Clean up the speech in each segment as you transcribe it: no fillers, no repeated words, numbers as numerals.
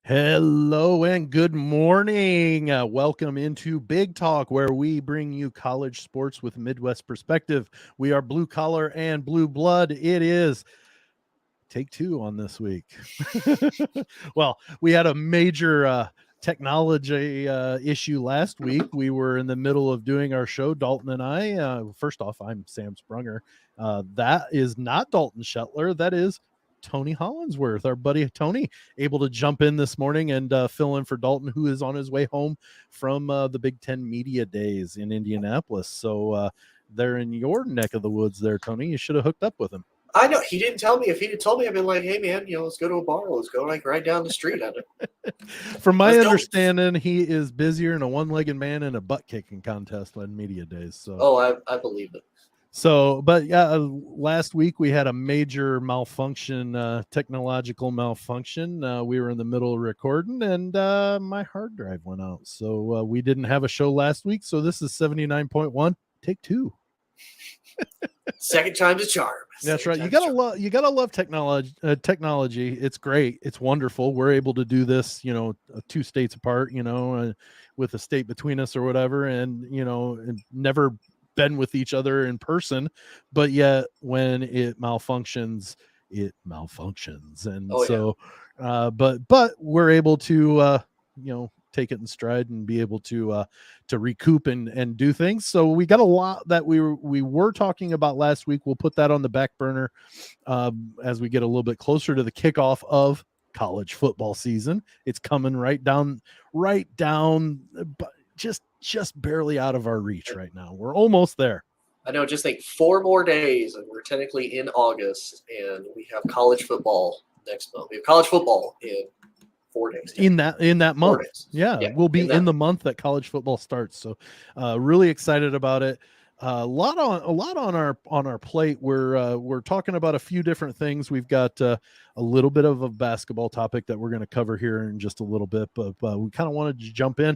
Hello and good morning. Welcome into Big Talk, where we bring you college sports with Midwest perspective. We are blue collar and blue blood. It is take two on this week. Well, we had a major technology issue last week. We were in the middle of doing our show, Dalton and I. First off, I'm Sam Sprunger. That is not Dalton Shetler. That is Tony Hollinsworth, our buddy Tony, able to jump in this morning and fill in for Dalton, who is on his way home from the Big Ten Media Days in Indianapolis. So they're in your neck of the woods there, Tony. You should have hooked up with him. I know. He didn't tell me. If he had told me, I'd been like, hey, man, let's go to a bar. Let's go right down the street. From my understanding, he is busier in a one-legged man in a butt-kicking contest on Media Days. So, I believe it. So, but yeah, last week we had a major malfunction, technological malfunction. We were in the middle of recording, and my hard drive went out. So we didn't have a show last week. So this is 79.1, take two. Second time's a charm. That's right. You gotta love technology. It's great. It's wonderful. We're able to do this, 2 states apart, with a state between us or whatever, and never been with each other in person, but yet when it malfunctions, and but we're able to take it in stride and be able to recoup and do things. So we got a lot that we were talking about last week. We'll put that on the back burner as we get a little bit closer to the kickoff of college football season. It's coming right down, but just barely out of our reach right now. We're almost there. I know. Just think 4 more days, and we're technically in August, and we have college football next month. We have college football in 4 days. In that month. Yeah, we'll be in the month that college football starts. So really excited about it. A lot on our plate. We're talking about a few different things. We've got a little bit of a basketball topic that we're going to cover here in just a little bit, but we kind of wanted to jump in.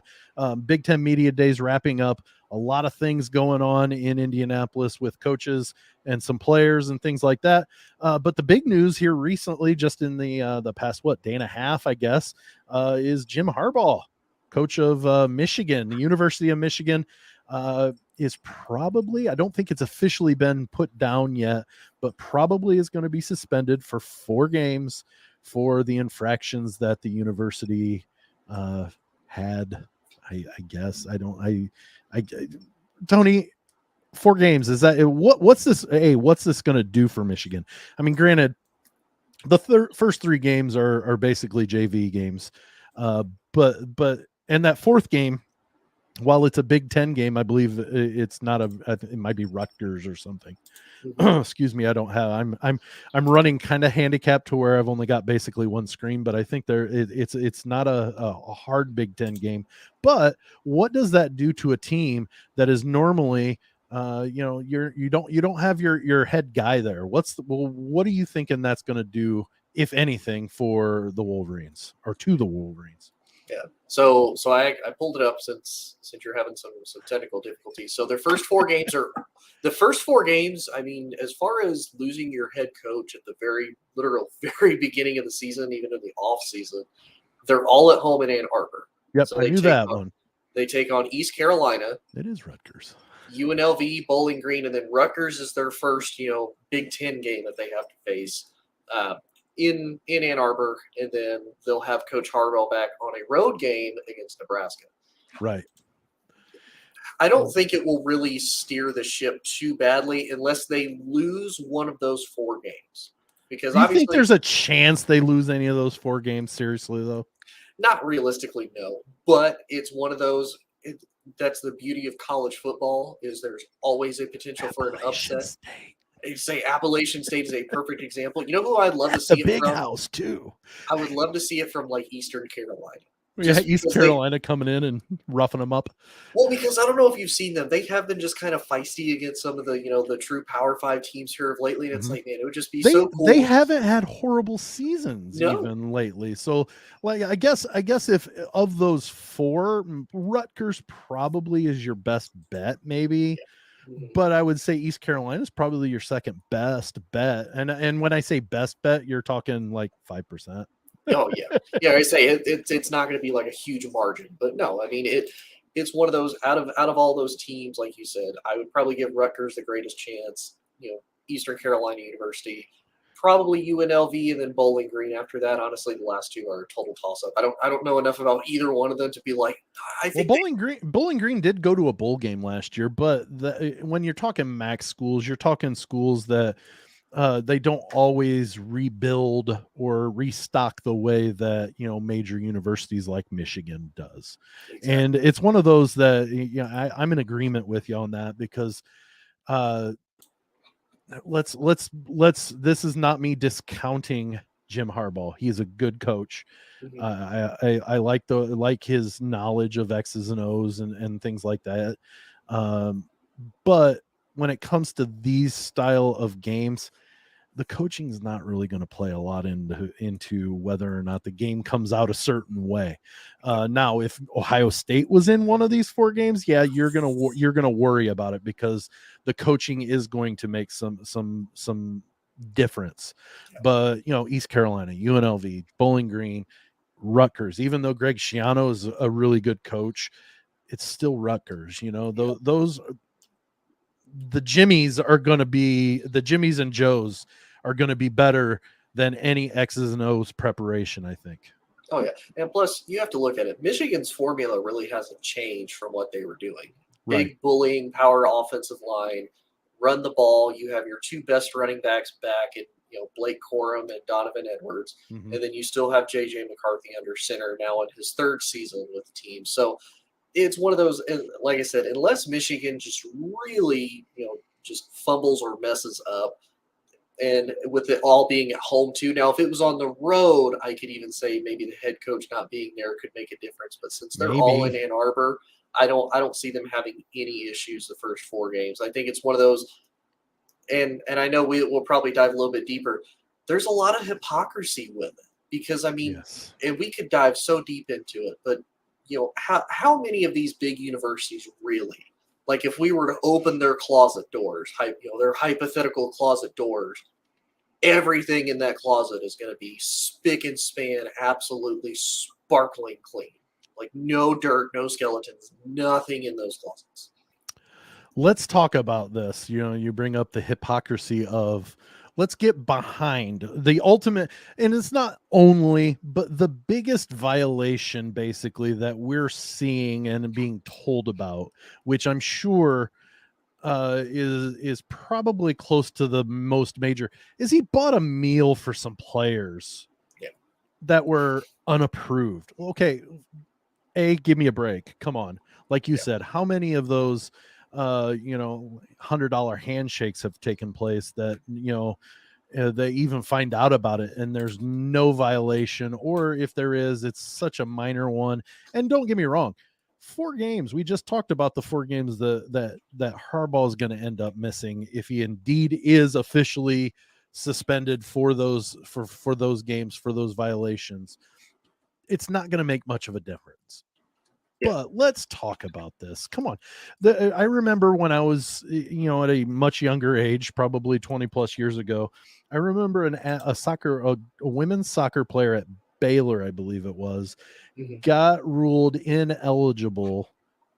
Big Ten Media Days wrapping up. A lot of things going on in Indianapolis with coaches and some players and things like that. But the big news here recently, just in the past day and a half, I guess, is Jim Harbaugh, coach of Michigan, the University of Michigan. Is probably, I don't think it's officially been put down yet, but probably is going to be suspended for 4 games for the infractions that the university had. I guess Tony, 4 games. Is that what's this? Hey, what's this going to do for Michigan? I mean, granted, the first 3 games are basically JV games, but and that 4th game, while it's a Big Ten game, I believe it's not it might be Rutgers or something. Excuse me. I'm running kind of handicapped to where I've only got basically 1 screen, but I think it's not a hard Big Ten game. But what does that do to a team that is normally, you don't have your head guy there? What are you thinking that's going to do, if anything, for the Wolverines or to the Wolverines? Yeah. So I pulled it up since you're having some technical difficulties. So their first 4 games are the first 4 games. I mean, as far as losing your head coach at the very beginning of the season, even in the off season, they're all at home in Ann Arbor. Yep, so I knew that one. They take on East Carolina. It is Rutgers. UNLV, Bowling Green, and then Rutgers is their first, Big Ten game that they have to face. In Ann Arbor, and then they'll have Coach Harbaugh back on a road game against Nebraska. Right. I don't think it will really steer the ship too badly unless they lose one of those 4 games. Because I think there's a chance they lose any of those 4 games, seriously, though? Not realistically, no. But it's one of those that's the beauty of college football, is there's always a potential for an upset. State. You say Appalachian State is a perfect example. You know who I'd love to see it from? Big house too. I would love to see it from Eastern Carolina. Yeah, East Carolina coming in and roughing them up. Well, because I don't know if you've seen them. They have been just kind of feisty against some of the, the true Power 5 teams here of lately. And it's like, man, it would just be so cool. They haven't had horrible seasons even lately. So, I guess if of those 4, Rutgers probably is your best bet, maybe. Yeah. But I would say East Carolina is probably your second best bet. And when I say best bet, you're talking 5%. Oh yeah. I say it's not going to be like a huge margin, but no, I mean it's one of those out of all those teams, like you said, I would probably give Rutgers the greatest chance. Eastern Carolina University, probably UNLV, and then Bowling Green. After that, honestly, the last two are a total toss up. I don't know enough about either one of them to be like. I think Bowling Green did go to a bowl game last year, but when you're talking MAC schools, you're talking schools that they don't always rebuild or restock the way that major universities like Michigan does. Exactly. And it's one of those that I'm in agreement with you on that, because let's this is not me discounting Jim Harbaugh. He's a good coach. Mm-hmm. I like his knowledge of X's and O's and things like that. But when it comes to these style of games, the coaching is not really going to play a lot into whether or not the game comes out a certain way. Now, if Ohio State was in one of these 4 games, yeah, you're gonna worry about it, because the coaching is going to make some difference. But East Carolina, UNLV, Bowling Green, Rutgers, even though Greg Schiano is a really good coach, it's still Rutgers. Those. The Jimmies and Joes are going to be better than any X's and O's preparation, I think. Oh, yeah. And plus, you have to look at it. Michigan's formula really hasn't changed from what they were doing. Right. Big bullying, power offensive line, run the ball. You have your 2 best running backs back in Blake Corum and Donovan Edwards. Mm-hmm. And then you still have J.J. McCarthy under center now in his 3rd season with the team. So it's one of those, like I said, unless Michigan just really, just fumbles or messes up, and with it all being at home too. Now, if it was on the road, I could even say maybe the head coach not being there could make a difference. But since they're all in Ann Arbor, I don't see them having any issues the first 4 games. I think it's one of those, and I know we'll probably dive a little bit deeper. There's a lot of hypocrisy with it, because I mean, yes. And we could dive so deep into it, but how many of these big universities really, like if we were to open their closet doors, their hypothetical closet doors, everything in that closet is going to be spick and span, absolutely sparkling clean. Like no dirt, no skeletons, nothing in those closets. Let's talk about this. You bring up the hypocrisy of, let's get behind the ultimate, and it's not only, but the biggest violation basically that we're seeing and being told about, which I'm sure is probably close to the most major, is he bought a meal for some players that were unapproved. Okay, give me a break. Come on. Like you said, how many of those $100 handshakes have taken place that they even find out about it and there's no violation, or if there is, it's such a minor one. And don't get me wrong, 4 games, we just talked about the 4 games that Harbaugh is going to end up missing if he indeed is officially suspended for those games, for those violations. It's not going to make much of a difference. But let's talk about this. Come on. I remember when I was, at a much younger age, probably 20 plus years ago, I remember a women's soccer player at Baylor, I believe it was, got ruled ineligible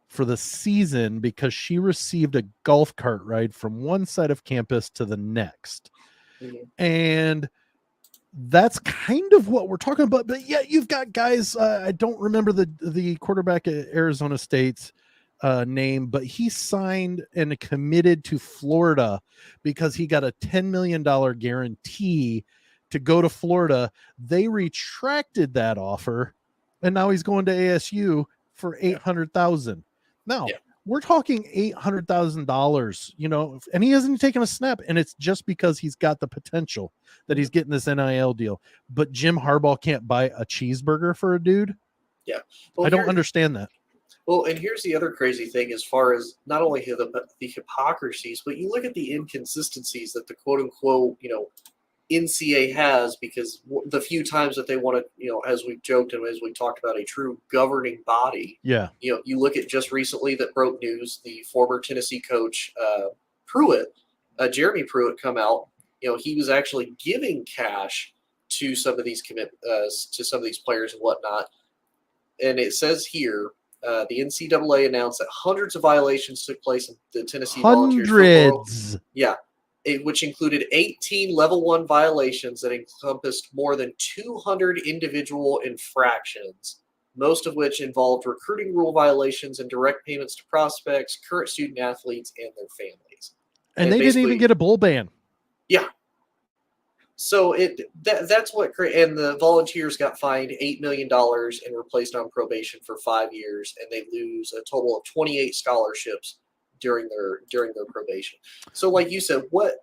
for the season because she received a golf cart ride from one side of campus to the next. And that's kind of what we're talking about. But yet you've got guys, I don't remember the quarterback at Arizona State's name, but he signed and committed to Florida because he got a $10 million guarantee to go to Florida. They retracted that offer, and now he's going to ASU for $800,000. Now, we're talking $800,000, and he hasn't taken a snap, and it's just because he's got the potential that he's getting this NIL deal. But Jim Harbaugh can't buy a cheeseburger for a dude. Yeah. Well, I don't understand that. Well, and here's the other crazy thing, as far as not only the hypocrisies, but you look at the inconsistencies that the quote unquote, NCAA has, because the few times that they want to, as we joked and as we talked about, a true governing body. Yeah. You look at just recently that broke news, the former Tennessee coach, Jeremy Pruitt, come out. He was actually giving cash to some of these to some of these players and whatnot. And it says here, the NCAA announced that hundreds of violations took place in the Tennessee Volunteers football. Yeah, which included 18 level 1 violations that encompassed more than 200 individual infractions, most of which involved recruiting rule violations and direct payments to prospects, current student athletes, and their families. And they didn't even get a bowl ban. Yeah. So that's what, and the Volunteers got fined $8 million and were placed on probation for 5 years, and they lose a total of 28 scholarships during their probation. So, like you said, what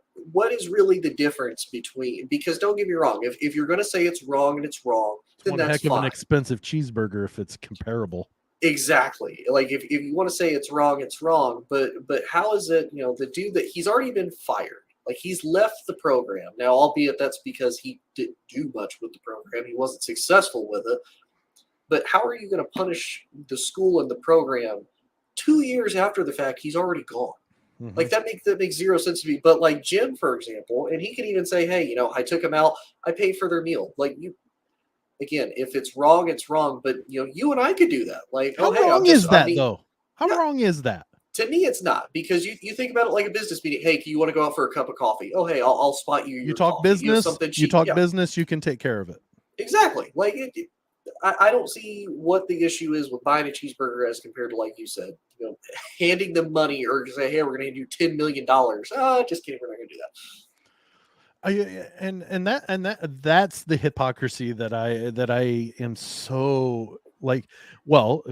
is really the difference between? Because don't get me wrong, if you're going to say it's wrong and it's wrong, then that's heck of an expensive cheeseburger if it's comparable. Exactly. Like if you want to say it's wrong, it's wrong. But how is it? The dude that he's already been fired. Like he's left the program now, albeit that's because he didn't do much with the program. He wasn't successful with it. But how are you going to punish the school and the program 2 years after the fact? He's already gone. Mm-hmm. Like that makes zero sense to me. But like Jim, for example, and he can even say, hey, I took him out. I paid for their meal. Like you. Again, if it's wrong, it's wrong. But you and I could do that. Like, how wrong is that though? How wrong is that? To me, it's not, because you think about it like a business meeting. Hey, you want to go out for a cup of coffee? Oh, hey, I'll spot you. You talk coffee. Business. You talk business. You can take care of it. Exactly. Like I don't see what the issue is with buying a cheeseburger as compared to, like you said, handing them money or say, hey, we're going to do $10 million. Just kidding. We're not going to do that. That's the hypocrisy that I am so like, well,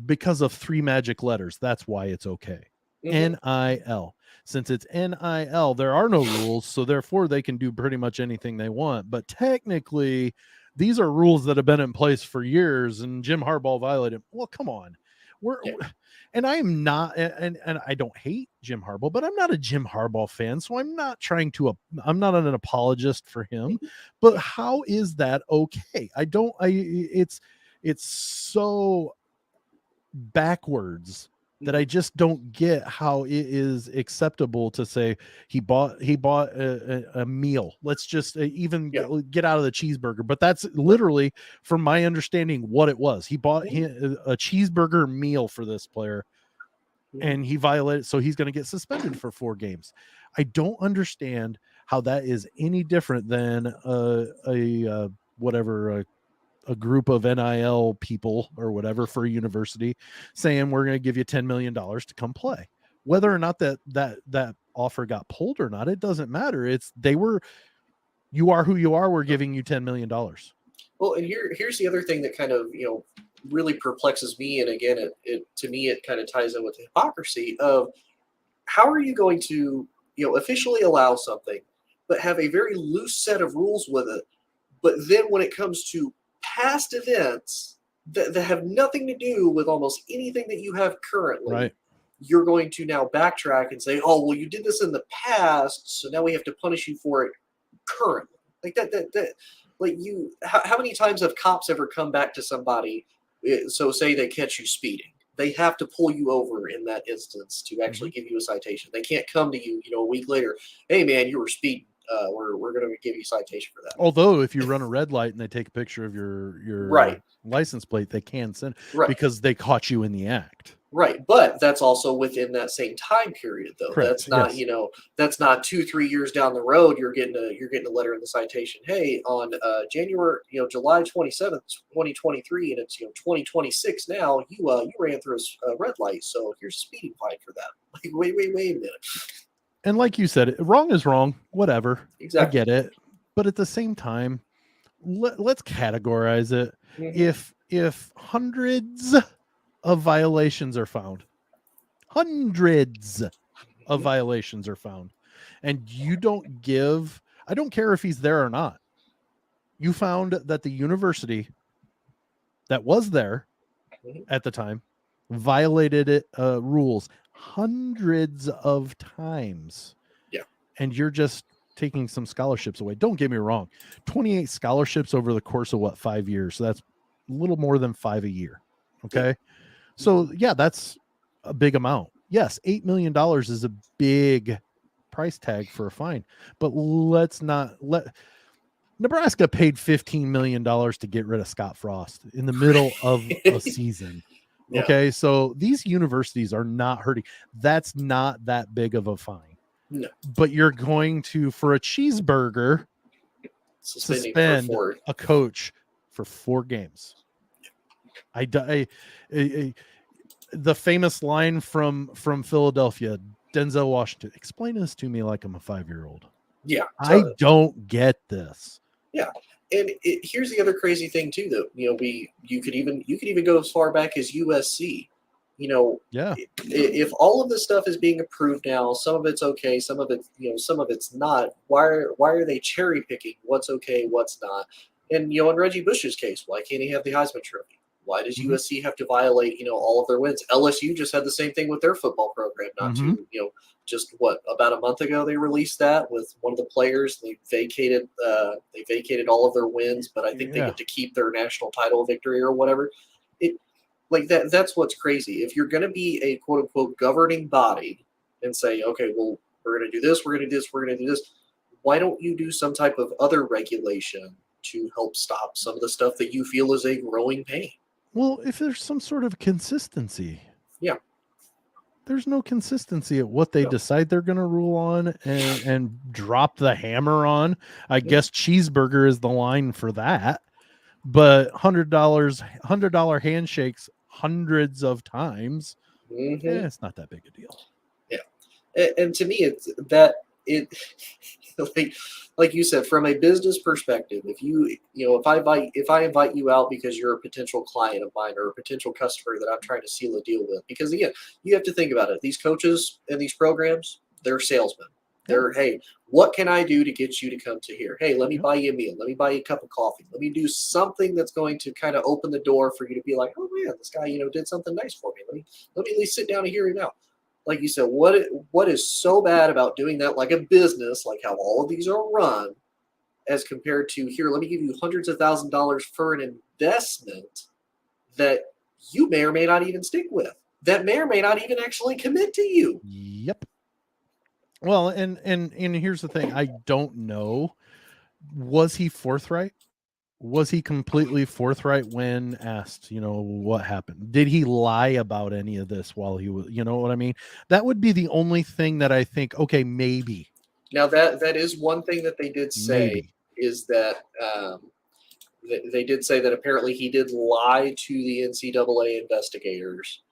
because of 3 magic letters, that's why it's okay. Mm-hmm. NIL. Since it's NIL, there are no rules, so therefore they can do pretty much anything they want. But technically, these are rules that have been in place for years, and Jim Harbaugh violated them. Well, come on. And I am not, and I don't hate Jim Harbaugh, but I'm not a Jim Harbaugh fan, so I'm not I'm not an apologist for him. But how is that okay? It's so backwards that I just don't get how it is acceptable to say he bought a meal. Let's just get out of the cheeseburger. But that's literally, from my understanding, what it was. He bought a cheeseburger meal for this player, and he violated, so he's going to get suspended for 4 games. I don't understand how that is any different than a group of NIL people or whatever for a university saying we're going to give you $10 million to come play. Whether or not that offer got pulled or not, it doesn't matter. You are who you are. We're giving you $10 million. Well, and here's the other thing that kind of, really perplexes me. And again, to me, it kind of ties in with the hypocrisy of how are you going to, officially allow something, but have a very loose set of rules with it. But then when it comes to past events that have nothing to do with almost anything that you have currently, right, you're going to now backtrack and say, oh, well, you did this in the past, so now we have to punish you for it currently. Like that like how many times have cops ever come back to somebody, so say they catch you speeding, they have to pull you over in that instance to actually give you a citation. They can't come to you, a week later, hey man, you were speeding. We're going to give you a citation for that. Although if you run a red light and they take a picture of your right license plate, they can send because they caught you in the act. Right, but that's also within that same time period, though. Correct. That's not, that's not 2-3 years down the road. You're getting a letter in the citation. Hey, on July 27th, 2023, and it's 2026 now. You ran through a red light, so here's a speeding fine for that. Like, wait a minute. And like you said, wrong is wrong. Whatever. Exactly. I get it. But at the same time, let's categorize it. Mm-hmm. If hundreds of violations are found, and you don't give, I don't care if he's there or not. You found that the university that was there at the time violated rules hundreds of times. Yeah. And you're just taking some scholarships away. Don't get me wrong. 28 scholarships over the course of 5 years. So that's a little more than 5 a year. Okay. Yeah. So yeah, that's a big amount. Yes. $8 million is a big price tag for a fine, but let's not Nebraska paid $15 million to get rid of Scott Frost in the middle of a season. Yeah. Okay, so these universities are not hurting. That's not that big of a fine. No. But you're going to, for a cheeseburger, suspend a coach for 4 games. The famous line from Philadelphia, Denzel Washington, explain this to me like I'm a 5-year-old. Yeah. I don't get this. Yeah. And here's the other crazy thing too, though. You could even go as far back as USC. Yeah. If all of this stuff is being approved now, some of it's okay, some of it, some of it's not. Why are they cherry picking what's okay, what's not? And in Reggie Bush's case, why can't he have the Heisman Trophy? Why does USC have to violate all of their wins? LSU just had the same thing with their football program. Just about a month ago they released that with one of the players. They vacated all of their wins, but I think they get to keep their national title victory or whatever. That's what's crazy. If you're going to be a quote unquote governing body and say, okay, well, we're going to do this, we're going to do this, we're going to do this, why don't you do some type of other regulation to help stop some of the stuff that you feel is a growing pain? Well, if there's some sort of consistency. Yeah. There's no consistency at what they decide they're going to rule on and drop the hammer on. I guess cheeseburger is the line for that. But $100 handshakes hundreds of times, it's not that big a deal. Yeah. And to me, like you said, from a business perspective, if I invite you out because you're a potential client of mine or a potential customer that I'm trying to seal a deal with, because again, you have to think about it. These coaches and these programs, they're salesmen. They're, hey, what can I do to get you to come to here? Hey, let me buy you a meal. Let me buy you a cup of coffee. Let me do something that's going to kind of open the door for you to be like, oh man, this guy, did something nice for me. Let me at least sit down and hear him out. Like you said, what is so bad about doing that like a business, like how all of these are run, as compared to here, let me give you hundreds of $1,000s for an investment that you may or may not even stick with, that may or may not even actually commit to you. Yep. Well, and here's the thing. I don't know. Was he forthright? Was he completely forthright when asked, what happened? Did he lie about any of this while he was, you know what I mean? That would be the only thing that I think, okay, maybe. Now that is one thing that they did say is that they did say that apparently he did lie to the NCAA investigators.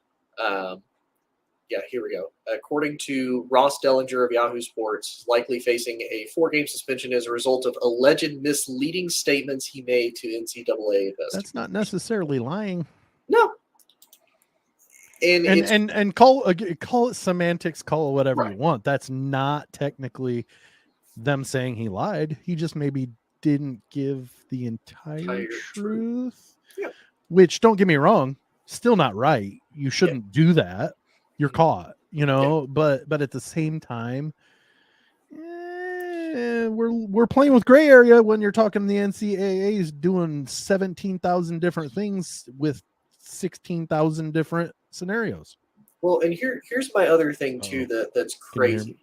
Here we go. According to Ross Dellinger of Yahoo Sports, likely facing a 4-game suspension as a result of alleged misleading statements he made to NCAA investigators. That's not necessarily lying. No. And call it semantics, call it whatever you want. That's not technically them saying he lied. He just maybe didn't give the entire truth. Yeah. Which, don't get me wrong, still not right. You shouldn't do that. You're caught, but at the same time, we're playing with gray area when you're talking the NCAA is doing 17,000 different things with 16,000 different scenarios. Well, and here's my other thing too that's crazy.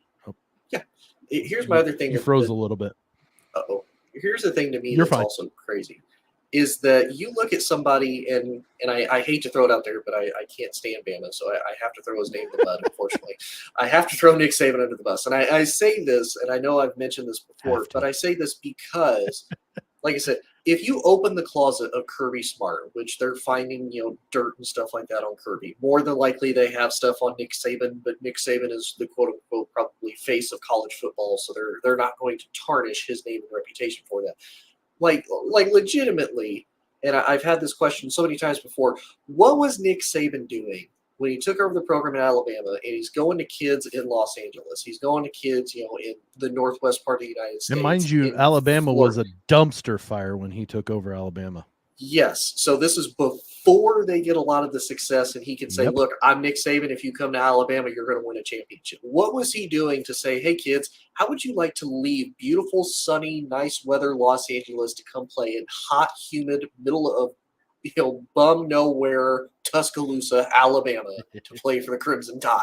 Yeah, here's my other thing. You froze a little bit. Here's the thing to me that's also crazy. Is that you look at somebody, and I hate to throw it out there, but I can't stand Bama, so I have to throw his name in the mud, unfortunately. I have to throw Nick Saban under the bus. And I say this, and I know I've mentioned this before, but I say this because, like I said, if you open the closet of Kirby Smart, which they're finding, dirt and stuff like that on Kirby, more than likely they have stuff on Nick Saban, but Nick Saban is the quote-unquote probably face of college football, so they're not going to tarnish his name and reputation for that. Like legitimately, and I've had this question so many times before, what was Nick Saban doing when he took over the program in Alabama and he's going to kids in Los Angeles? He's going to kids, in the northwest part of the United States. And mind you, Alabama was a dumpster fire when he took over Alabama. Yes. So this is before they get a lot of the success, and he can say, look, I'm Nick Saban. If you come to Alabama, you're going to win a championship. What was he doing to say, hey, kids, how would you like to leave beautiful, sunny, nice weather Los Angeles to come play in hot, humid, middle of, bum nowhere, Tuscaloosa, Alabama to play for the Crimson Tide?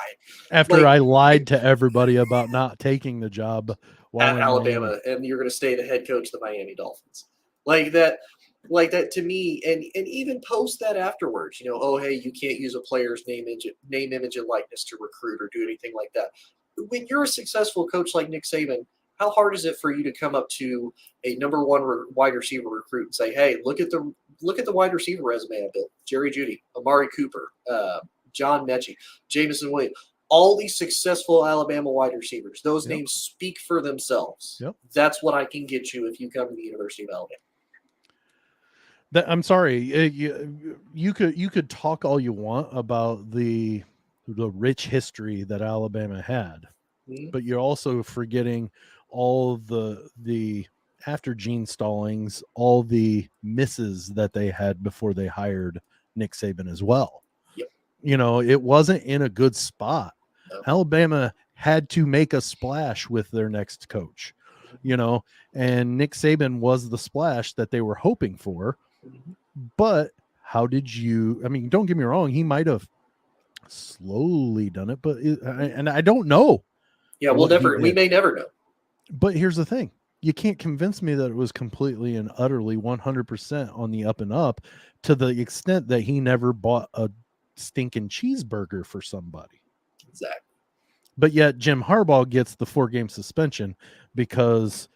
After I lied to everybody about not taking the job at Alabama, and you're going to stay the head coach of the Miami Dolphins. Like that to me, and even post that afterwards, oh, hey, you can't use a player's name, image, and likeness to recruit or do anything like that. When you're a successful coach like Nick Saban, how hard is it for you to come up to a number one wide receiver recruit and say, hey, look at the wide receiver resume I built: Jerry Jeudy, Amari Cooper, John Mechie, Jameson Williams. All these successful Alabama wide receivers, those names speak for themselves. Yep. That's what I can get you if you come to the University of Alabama. I'm sorry, you could talk all you want about the rich history that Alabama had, but you're also forgetting all the after Gene Stallings, all the misses that they had before they hired Nick Saban as well. Yep. It wasn't in a good spot. No. Alabama had to make a splash with their next coach, and Nick Saban was the splash that they were hoping for. But how did you? I mean, don't get me wrong, he might have slowly done it, but and I don't know. Yeah, we may never know. But here's the thing: you can't convince me that it was completely and utterly 100% on the up and up, to the extent that he never bought a stinking cheeseburger for somebody. Exactly. But yet Jim Harbaugh gets the 4-game suspension because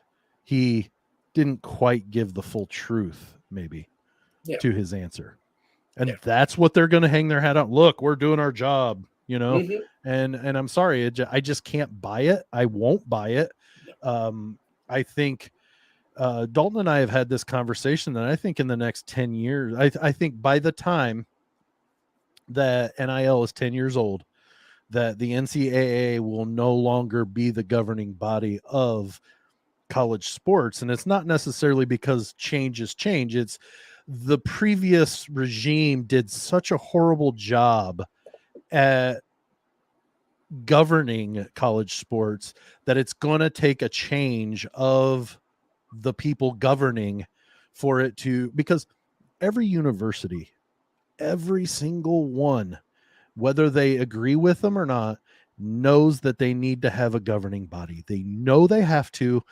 he didn't quite give the full truth, maybe. To his answer. And that's what they're going to hang their hat on. Look, we're doing our job, and I'm sorry, I just can't buy it. I won't buy it. I think Dalton and I have had this conversation that I think in the next 10 years, I think by the time that NIL is 10 years old, that the NCAA will no longer be the governing body of college sports. And it's not necessarily because change is change. It's the previous regime did such a horrible job at governing college sports that it's going to take a change of the people governing for it to, because every university, every single one, whether they agree with them or not, knows that they need to have a governing body. They know they have to.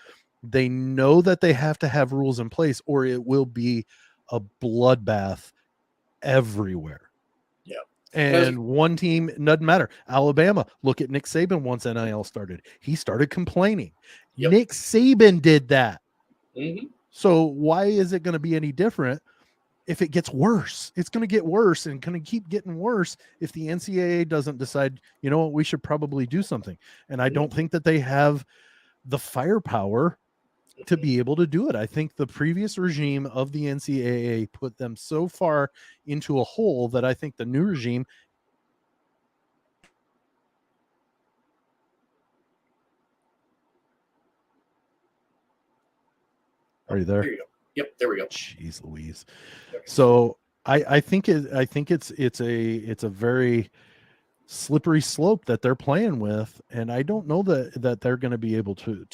They know that they have to have rules in place, or it will be a bloodbath everywhere. Yeah. And one team, doesn't matter. Alabama, look at Nick Saban once NIL started. He started complaining. Yep. Nick Saban did that. So why is it going to be any different if it gets worse? It's going to get worse and going to keep getting worse if the NCAA doesn't decide, we should probably do something. And I don't think that they have the firepower to be able to do it. I think the previous regime of the NCAA put them so far into a hole that I think the new regime. Are you there? There you go. Yep, there we go. Jeez Louise. So I think it's a very slippery slope that they're playing with, and I don't know that they're going to be able to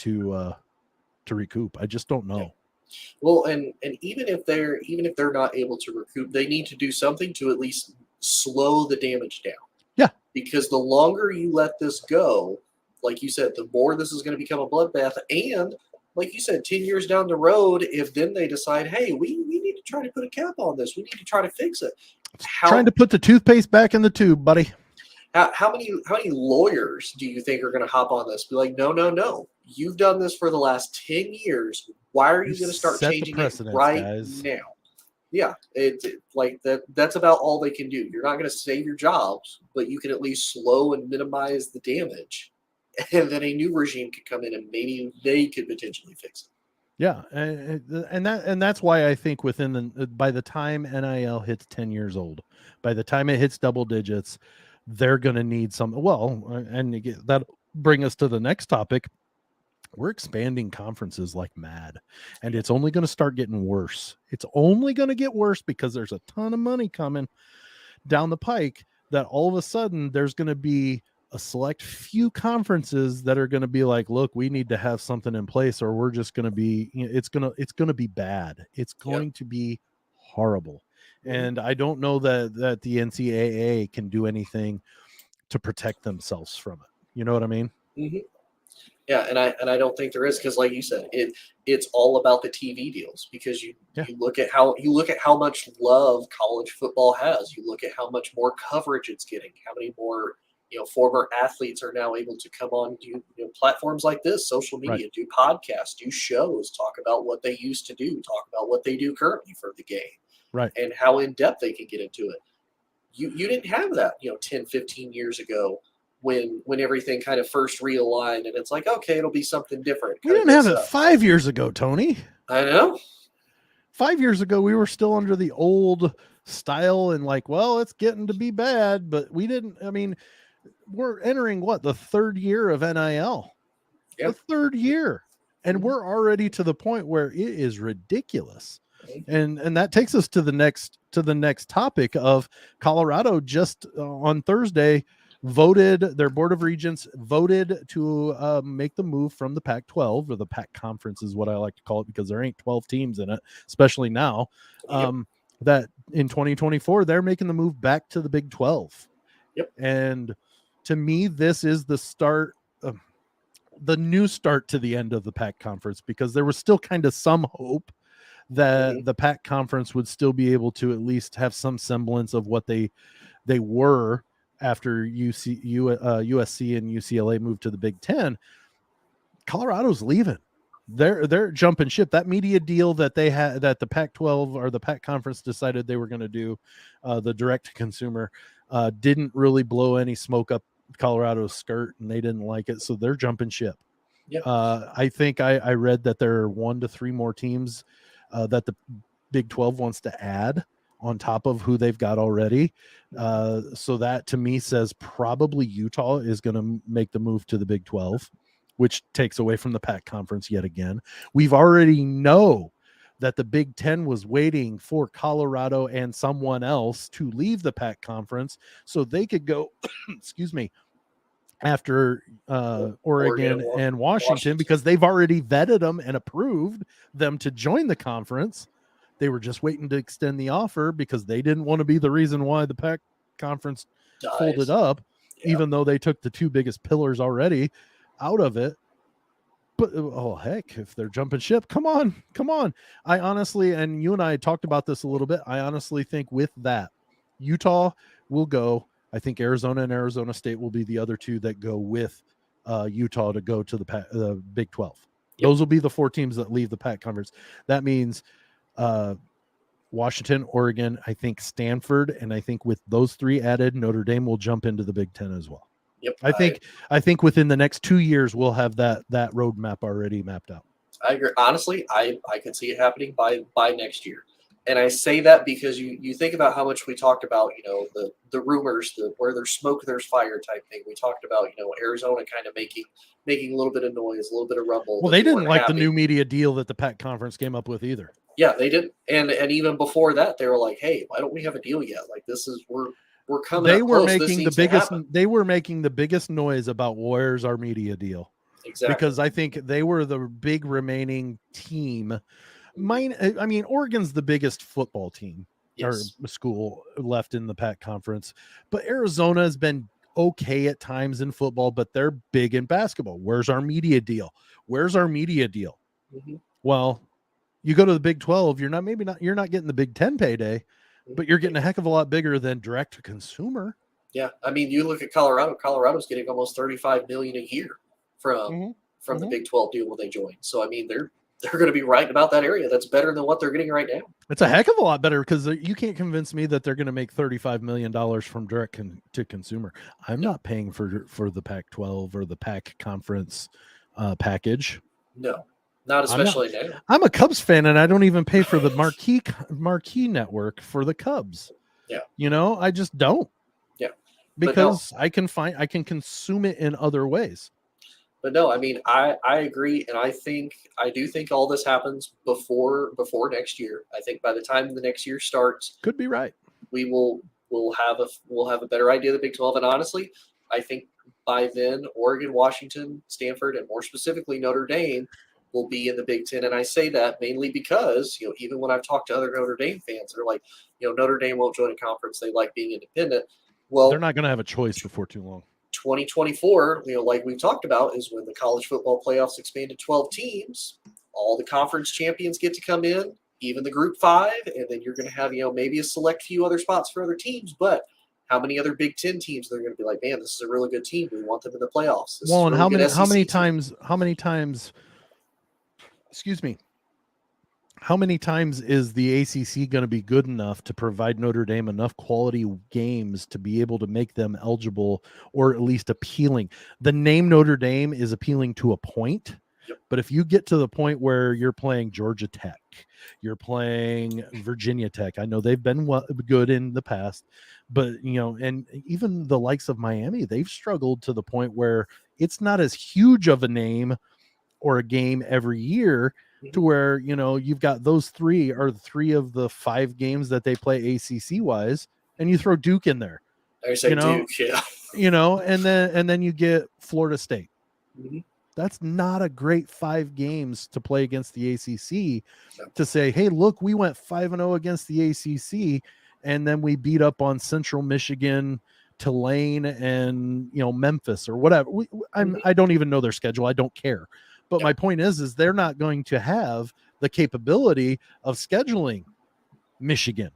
recoup. I just don't know. Yeah. Well, and even if they're not able to recoup, they need to do something to at least slow the damage down. Yeah. Because the longer you let this go, like you said, the more this is going to become a bloodbath. And like you said, 10 years down the road, if then they decide, hey, we need to try to put a cap on this, we need to try to fix it. Trying to put the toothpaste back in the tube, buddy. How many lawyers do you think are going to hop on this? Be like, no. You've done this for the last 10 years. Why are you going to start changing it right now? Yeah, like that's about all they can do. You're not going to save your jobs, but you can at least slow and minimize the damage. And then a new regime could come in and maybe they could potentially fix it. Yeah, and that's why I think by the time NIL hits 10 years old, by the time it hits double digits, they're going to need some. Well, and that bring us to the next topic. We're expanding conferences like mad, and it's only going to start getting worse. It's only going to get worse because there's a ton of money coming down the pike that all of a sudden there's going to be a select few conferences that are going to be like, look, we need to have something in place, or we're just going to be, it's going to be bad. It's going to be horrible. And I don't know that the NCAA can do anything to protect themselves from it. You know what I mean? Mm-hmm. Yeah, and I don't think there is, because like you said, it's all about the TV deals, because you look at how much love college football has. You look at how much more coverage it's getting, how many more former athletes are now able to come on do platforms like this, social media, do podcasts, do shows, talk about what they used to do, talk about what they do currently for the game, and how in depth they can get into it. You didn't have that 10, 15 years ago, when everything kind of first realigned, and it's like, okay, it'll be something different. We didn't have it 5 years ago, Tony. I know. 5 years ago, we were still under the old style, and like, well, it's getting to be bad, but we didn't. I mean, we're entering the third year of NIL, the third year, and we're already to the point where it is ridiculous. And that takes us to the next topic of Colorado. Just on Thursday, their Board of Regents voted to make the move from the Pac-12, or the Pac Conference is what I like to call it, because there ain't 12 teams in it, especially now. That in 2024 they're making the move back to the Big 12. And to me, this is the start of the new start to the end of the Pac Conference, because there was still kind of some hope that the Pac Conference would still be able to at least have some semblance of what they were after USC and UCLA moved to the Big Ten. Colorado's leaving. They're jumping ship. That media deal that they had, that the Pac-12 or the Pac Conference decided they were going to do, the direct to consumer, didn't really blow any smoke up Colorado's skirt, and they didn't like it, so they're jumping ship. I think I read that there are 1 to 3 more teams that the Big 12 wants to add on top of who they've got already. So that to me says probably Utah is going to make the move to the Big 12, which takes away from the Pac Conference yet again. We've already know that the Big 10 was waiting for Colorado and someone else to leave the Pac Conference so they could go, excuse me, after Oregon and Washington, because they've already vetted them and approved them to join the conference. They were just waiting to extend the offer because they didn't want to be the reason why the Pac Conference folded up, even though they took the 2 biggest pillars already out of it. But oh heck, if they're jumping ship, come on. I honestly, and you and I talked about this a little bit, I honestly think with that, Utah will go. I think Arizona and Arizona State will be the other 2 that go with Utah to go to the Big 12. Those will be the 4 teams that leave the Pac Conference. That means Washington, Oregon, I think Stanford, and I think with those 3 added, Notre Dame will jump into the Big 10 as well. I think within the next 2 years we'll have that roadmap already mapped out. I agree. Honestly, I can see it happening by next year. And I say that because you think about how much we talked about, the rumors, where there's smoke, there's fire type thing. We talked about, Arizona kind of making a little bit of noise, a little bit of rumble. Well, they didn't like the new media deal that the Pac Conference came up with either. Yeah, they did. And even before that, they were like, hey, why don't we have a deal yet? Like, this is, we're coming They up were close. making they were making the biggest noise about where's our media deal. Exactly. Because I think they were the big remaining team. I mean, Oregon's the biggest football team or school left in the Pac Conference, but Arizona has been okay at times in football, but they're big in basketball. Where's our media deal? Well, you go to the Big 12, you're not getting the Big 10 payday, but you're getting a heck of a lot bigger than direct to consumer. Yeah, I mean, you look at Colorado. Colorado's getting almost $35 million a year from the Big 12 deal when they join. So I mean, they're going to be right about that area. That's better than what they're getting right now. It's a heck of a lot better, because you can't convince me that they're going to make $35 million from direct to consumer. I'm not paying for the Pac-12 or the Pac Conference package. No, not especially now. I'm a Cubs fan, and I don't even pay for the marquee network for the Cubs. Yeah, I just don't. Yeah, because I can consume it in other ways. But no, I mean, I agree, and I do think all this happens before next year. I think by the time the next year starts, could be right, we'll have a better idea of the Big 12. And honestly, I think by then Oregon, Washington, Stanford, and more specifically Notre Dame will be in the Big 10. And I say that mainly because even when I've talked to other Notre Dame fans, they're like, Notre Dame won't join a conference. They like being independent. Well, they're not going to have a choice before too long. 2024, like we've talked about, is when the college football playoffs expand to 12 teams. All the conference champions get to come in, even the Group 5, and then you're going to have, maybe a select few other spots for other teams. But how many other Big Ten teams they're going to be like, man, this is a really good team. We want them in the playoffs. Well, and how many times? Excuse me. How many times is the ACC going to be good enough to provide Notre Dame enough quality games to be able to make them eligible or at least appealing? The name Notre Dame is appealing to a point, but if you get to the point where you're playing Georgia Tech, you're playing Virginia Tech, I know they've been good in the past, but, and even the likes of Miami, they've struggled to the point where it's not as huge of a name or a game every year, to where, you've got those three of the 5 games that they play ACC wise, and you throw Duke in there. I say Duke, yeah. And then you get Florida State. Mm-hmm. That's not a great 5 games to play against the ACC to say, hey, look, we went 5-0 against the ACC, and then we beat up on Central Michigan, Tulane, and Memphis or whatever. I don't even know their schedule. I don't care. But my point is they're not going to have the capability of scheduling Michigan,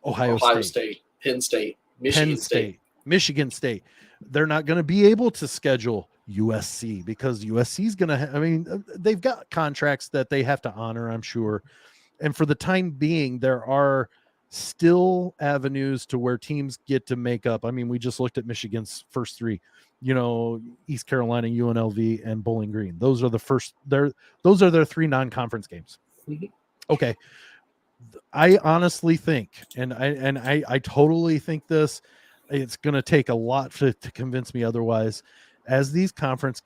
Ohio State, Penn State, Michigan State. Michigan State. They're not going to be able to schedule USC because USC is going to they've got contracts that they have to honor, I'm sure. And for the time being, there are still avenues to where teams get to make up. We just looked at Michigan's first 3. East Carolina, UNLV, and Bowling Green. Those are their 3 non-conference games. Mm-hmm. Okay. I honestly think, and I totally think this, it's going to take a lot to convince me otherwise. As these conferences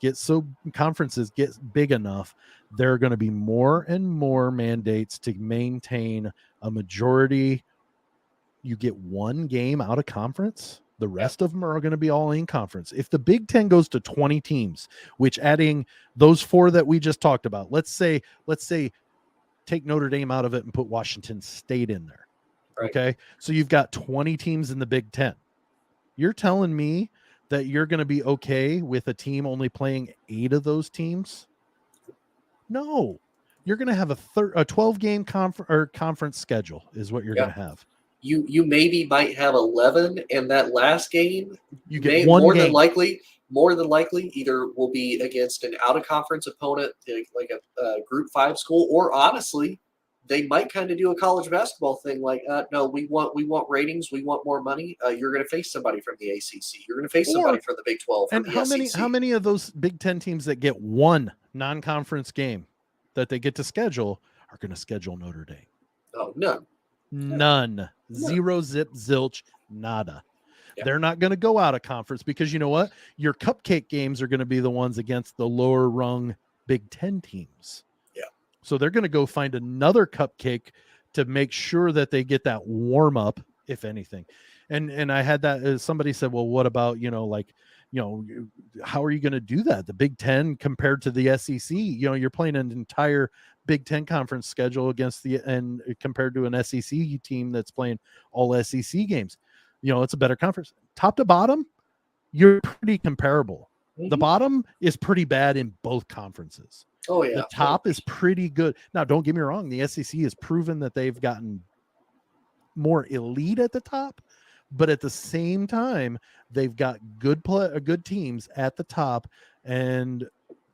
get big enough, there are going to be more and more mandates to maintain a majority. You get 1 game out of conference. The rest of them are going to be all in conference. If the Big Ten goes to 20 teams, which adding those 4 that we just talked about, let's say take Notre Dame out of it and put Washington State in there. Right. Okay. So you've got 20 teams in the Big Ten. You're telling me that you're going to be okay with a team only playing 8 of those teams? No, you're going to have a 12-game conference schedule is what you're going to have. You maybe might have 11, and that last game you get more than likely either will be against an out-of-conference opponent like a Group 5 school, or honestly, they might kind of do a college basketball thing like, no, we want ratings, we want more money. You're going to face somebody from the ACC. You're going to face somebody from the Big 12. And how many of those Big Ten teams that get 1 non-conference game that they get to schedule are going to schedule Notre Dame? Oh, none. None. 0, zip, zilch, nada. Yeah. They're not going to go out of conference because you know what? Your cupcake games are going to be the ones against the lower rung Big Ten teams. Yeah. So they're going to go find another cupcake to make sure that they get that warm up, if anything. And I had that somebody said, well, what about, how are you going to do that? The Big Ten compared to the SEC, you're playing an entire Big Ten conference schedule and compared to an SEC team that's playing all SEC games. It's a better conference. Top to bottom, you're pretty comparable. Mm-hmm. The bottom is pretty bad in both conferences. Oh, yeah. The top is pretty good. Now, don't get me wrong. The SEC has proven that they've gotten more elite at the top, but at the same time, they've got good teams at the top, and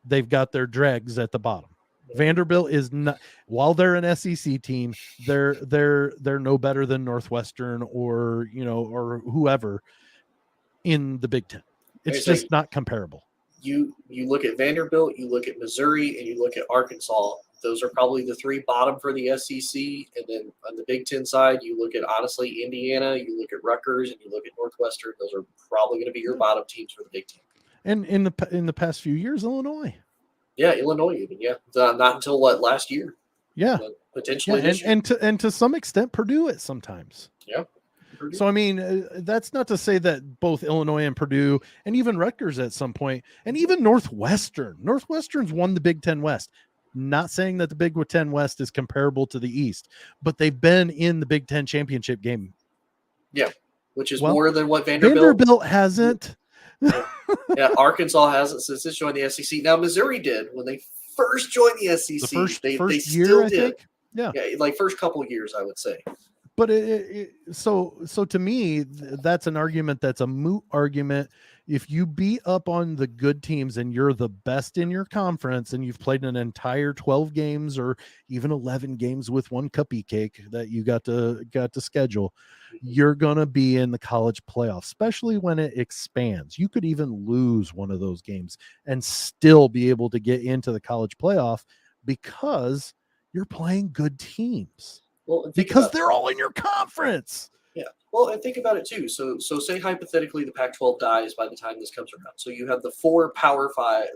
they've got their dregs at the bottom. Vanderbilt is not, while they're an SEC team, they're no better than Northwestern or whoever in the Big Ten. It's just not comparable. You look at Vanderbilt, you look at Missouri, and you look at Arkansas. Those are probably the 3 bottom for the SEC. And then on the Big Ten side, you look at, honestly, Indiana, you look at Rutgers, and you look at Northwestern. Those are probably going to be your bottom teams for the Big Ten. And in the past few years, Illinois. Yeah, Illinois even, yeah. Not until last year. Yeah. Potentially this year. And to some extent, Purdue it sometimes. Yeah. Purdue. So, that's not to say that both Illinois and Purdue and even Rutgers at some point, and even Northwestern's won the Big Ten West. Not saying that the Big Ten West is comparable to the East, but they've been in the Big Ten championship game. Yeah, which is more than what Vanderbilt hasn't. Yeah, Arkansas hasn't since it's joined the SEC. Now Missouri did when they first joined the SEC. The first they year, still I did. think. Yeah, like first couple of years, I would say. But so to me, that's an argument that's a moot argument. If you beat up on the good teams and you're the best in your conference and you've played an entire 12 games or even 11 games with one cupcake cake that you got to schedule, you're going to be in the college playoff, especially when it expands. You could even lose one of those games and still be able to get into the college playoff because you're playing good teams. Well, because they're all in your conference. Yeah. Well, and think about it too. So say hypothetically the Pac-12 dies by the time this comes around. So you have the four Power Five,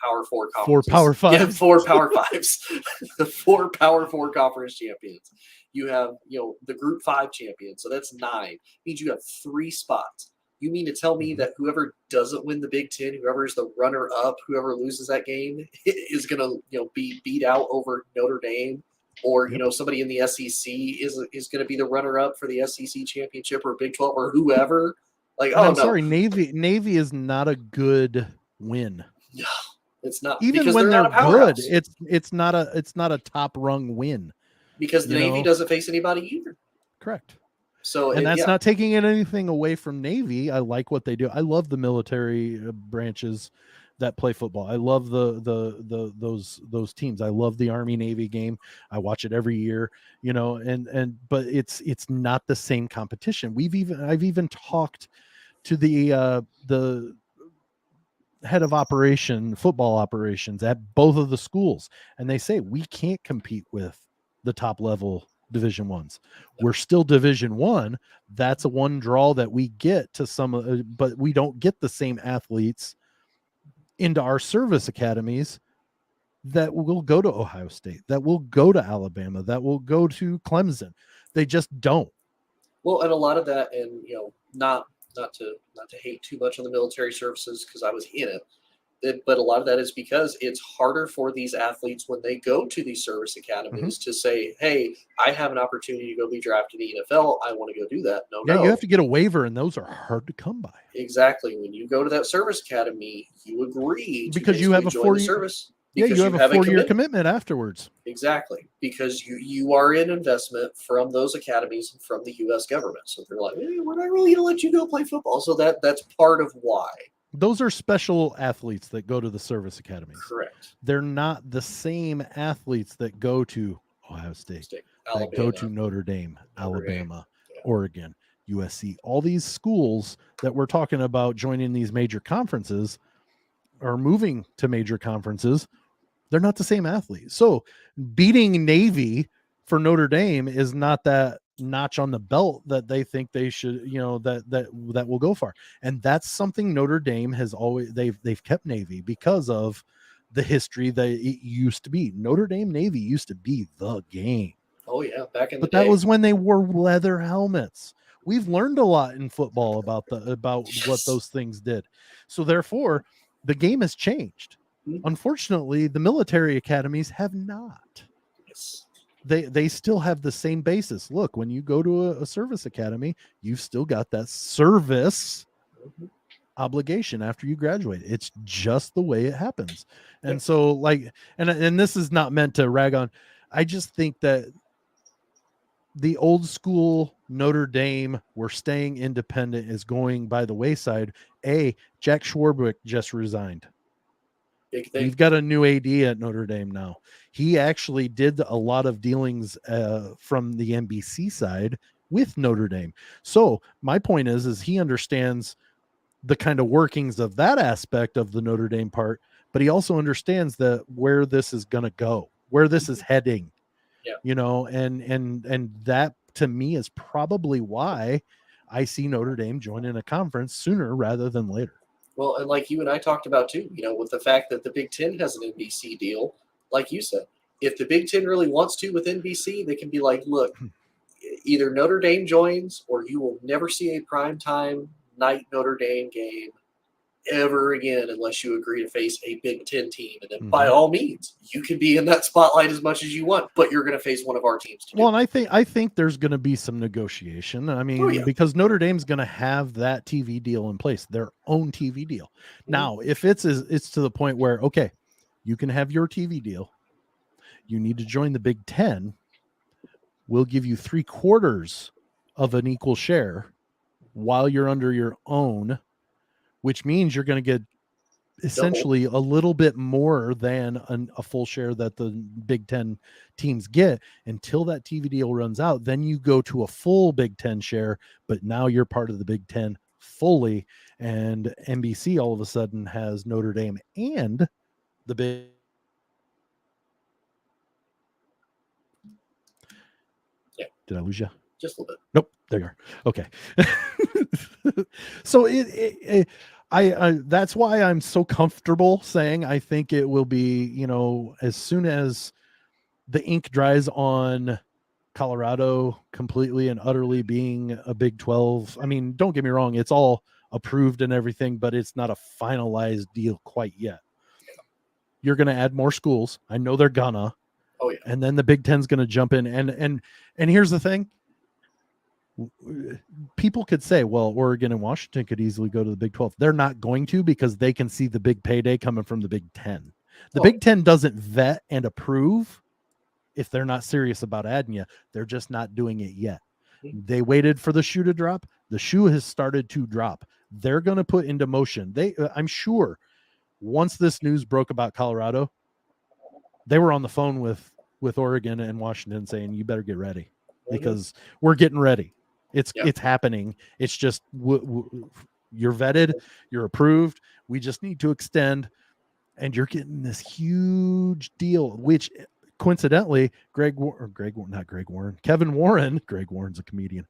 Power Four conferences. 4 Power Fives. Yeah, 4 Power Fives. The 4 Power Four conference champions. You have, the Group 5 champions. So that's 9. Means you have 3 spots. You mean to tell me that whoever doesn't win the Big Ten, whoever is the runner-up, whoever loses that game, is going to be beat out over Notre Dame? Or somebody in the SEC is going to be the runner-up for the SEC championship or Big 12 or whoever. Sorry, Navy is not a good win. No, it's not. Even when they're good, it's not a top rung win. Because the Navy doesn't face anybody either. Correct. So that's not taking anything away from Navy. I like what they do. I love the military branches that play football. I love those teams. I love the Army Navy game. I watch it every year, but it's not the same competition. I've even talked to the head of football operations at both of the schools, and they say we can't compete with the top level Division Ones. We're still Division One. That's a one draw that we get to some, but we don't get the same athletes into our service academies that will go to Ohio State, that will go to Alabama, that will go to Clemson. They just don't. Well, and a lot of that, and not to hate too much on the military services because I was in it, but a lot of that is because it's harder for these athletes when they go to these service academies to say, hey, I have an opportunity to go be drafted in the NFL. I want to go do that. No. You have to get a waiver, and those are hard to come by. Exactly. When you go to that service academy, you agree because you have a 4-year service. Yeah, you have a 4-year commitment afterwards. Exactly, because you are in investment from those academies and from the U.S. government. So they're like, hey, we're not really going to let you go play football. So that's part of why. Those are special athletes that go to the service academy. Correct. They're not the same athletes that go to Ohio State, Alabama, that go to Notre Dame, Alabama, Oregon, USC. All these schools that we're talking about joining these major conferences or moving to major conferences, they're not the same athletes. So beating Navy for Notre Dame is not that notch on the belt that they think they should, that will go far. And that's something Notre Dame has always, they've kept Navy because of the history that it used to be. Notre Dame Navy used to be the game. Oh yeah, back in the day. But that was when they wore leather helmets. We've learned a lot in football about what those things did. So therefore, the game has changed. Unfortunately, the military academies have not. Yes. They still have the same basis. Look, when you go to a service academy, you've still got that service obligation after you graduate. It's just the way it happens. And so and this is not meant to rag on. I just think that the old school Notre Dame, we're staying independent, is going by the wayside. Jack Schwarbrick just resigned. We've got a new AD at Notre Dame now. He actually did a lot of dealings from the NBC side with Notre Dame. So my point is he understands the kind of workings of that aspect of the Notre Dame part, but he also understands that where this is going to go, where this is heading. And that to me is probably why I see Notre Dame joining a conference sooner rather than later. Well, and like you and I talked about too, with the fact that the Big Ten has an NBC deal, like you said, if the Big Ten really wants to with NBC, they can be like, look, either Notre Dame joins or you will never see a primetime night Notre Dame game ever again unless you agree to face a Big Ten team. And then by all means, you can be in that spotlight as much as you want, but you're going to face one of our teams. Well, and I think there's going to be some negotiation. I mean, because Notre Dame's going to have that TV deal in place, their own TV deal. Now, if it's to the point where, okay, you can have your TV deal, you need to join the Big Ten, we'll give you 3/4 of an equal share while you're under your own, which means you're going to get essentially a little bit more than a full share that the Big Ten teams get until that TV deal runs out. Then you go to a full Big Ten share, but now you're part of the Big Ten fully. And NBC all of a sudden has Notre Dame and the Big. Yeah. Did I lose you? Just a little bit. Nope. There you are. Okay. So I that's why I'm so comfortable saying I think it will be, as soon as the ink dries on Colorado completely and utterly being a Big 12. I mean, don't get me wrong, it's all approved and everything, but it's not a finalized deal quite yet. You're going to add more schools. I know they're gonna. Oh yeah. And then the Big Ten's going to jump in and here's the thing. People could say, well, Oregon and Washington could easily go to the Big 12. They're not going to, because they can see the big payday coming from the Big Ten. The Big Ten doesn't vet and approve if they're not serious about adding you. They're just not doing it yet. They waited for the shoe to drop. The shoe has started to drop. They're going to put into motion. I'm sure once this news broke about Colorado, they were on the phone with Oregon and Washington saying, you better get ready, because we're getting ready. It's happening. It's just you're vetted, you're approved. We just need to extend, and you're getting this huge deal, which coincidentally, Kevin Warren, Greg Warren's a comedian.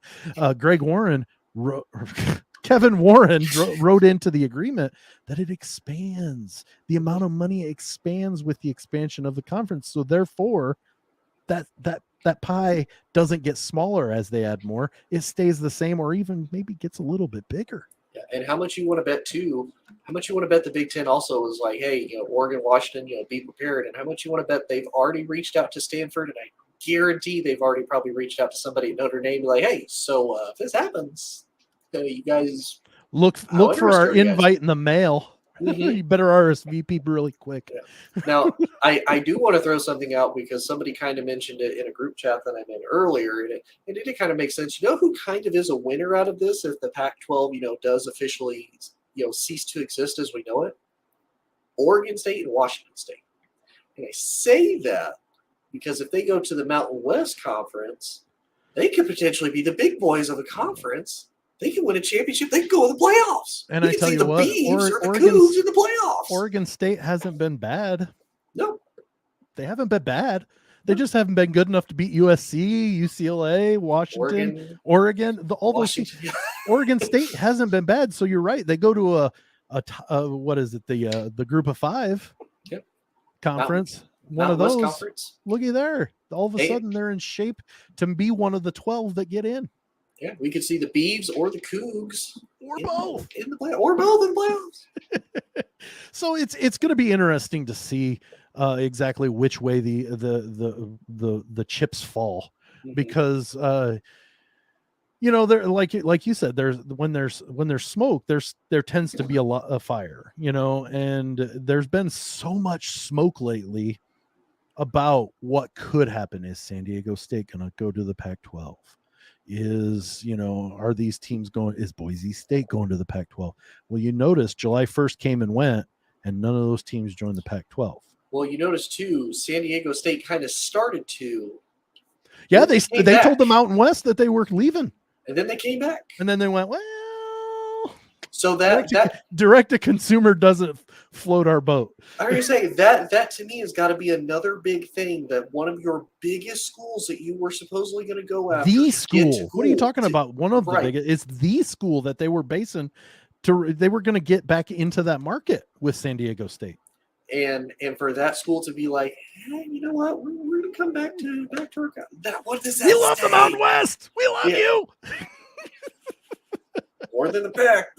Kevin Warren wrote into the agreement that it expands. The amount of money expands with the expansion of the conference. So therefore, that pie doesn't get smaller as they add more. It stays the same, or even maybe gets a little bit bigger. Yeah, and how much you want to bet too? How much you want to bet the Big Ten also is like, hey, Oregon, Washington, be prepared. And how much you want to bet they've already reached out to Stanford, and I guarantee they've already probably reached out to somebody at Notre Dame, like, hey, so if this happens, you guys look for our invite in the mail. You better RSVP really quick. Yeah. Now, I do want to throw something out, because somebody kind of mentioned it in a group chat that I'm in earlier, and it did kind of make sense. You know who kind of is a winner out of this if the Pac-12, does officially, cease to exist as we know it? Oregon State and Washington State. And I say that because if they go to the Mountain West Conference, they could potentially be the big boys of the conference. They can win a championship. They can go to the playoffs. And I tell you what, Cougs in the playoffs. Oregon State hasn't been bad. No, they haven't been bad. They just haven't been good enough to beat USC, UCLA, Washington, Oregon. Oregon State hasn't been bad. So you're right. They go to what is it? The Group of Five conference. One of those. Conference. Looky there. All of a sudden, they're in shape to be one of the 12 that get in. Yeah, we could see the Beavs or the Cougs, or both in the playoffs. So it's going to be interesting to see exactly which way the chips fall, because there, like you said, when there's smoke, there tends to be a lot of fire, and there's been so much smoke lately about what could happen. Is San Diego State going to go to the Pac-12? Are these teams going? Is Boise State going to the Pac-12? Well, you notice July 1st came and went, and none of those teams joined the Pac-12. Well, you notice too, San Diego State kind of started to. Yeah, they told the Mountain West that they were leaving, and then they came back, and then they went, well. So that direct to consumer doesn't float our boat. I was going to say that to me has got to be another big thing, that one of your biggest schools that you were supposedly going to go after. The school. What are you talking about? One of the biggest. It's the school that they were basing they were going to get back into that market with San Diego State. And for that school to be like, hey, you know what? We're going to come back to our that. What does that? We love the Mountain West. We love you. More than the Pac,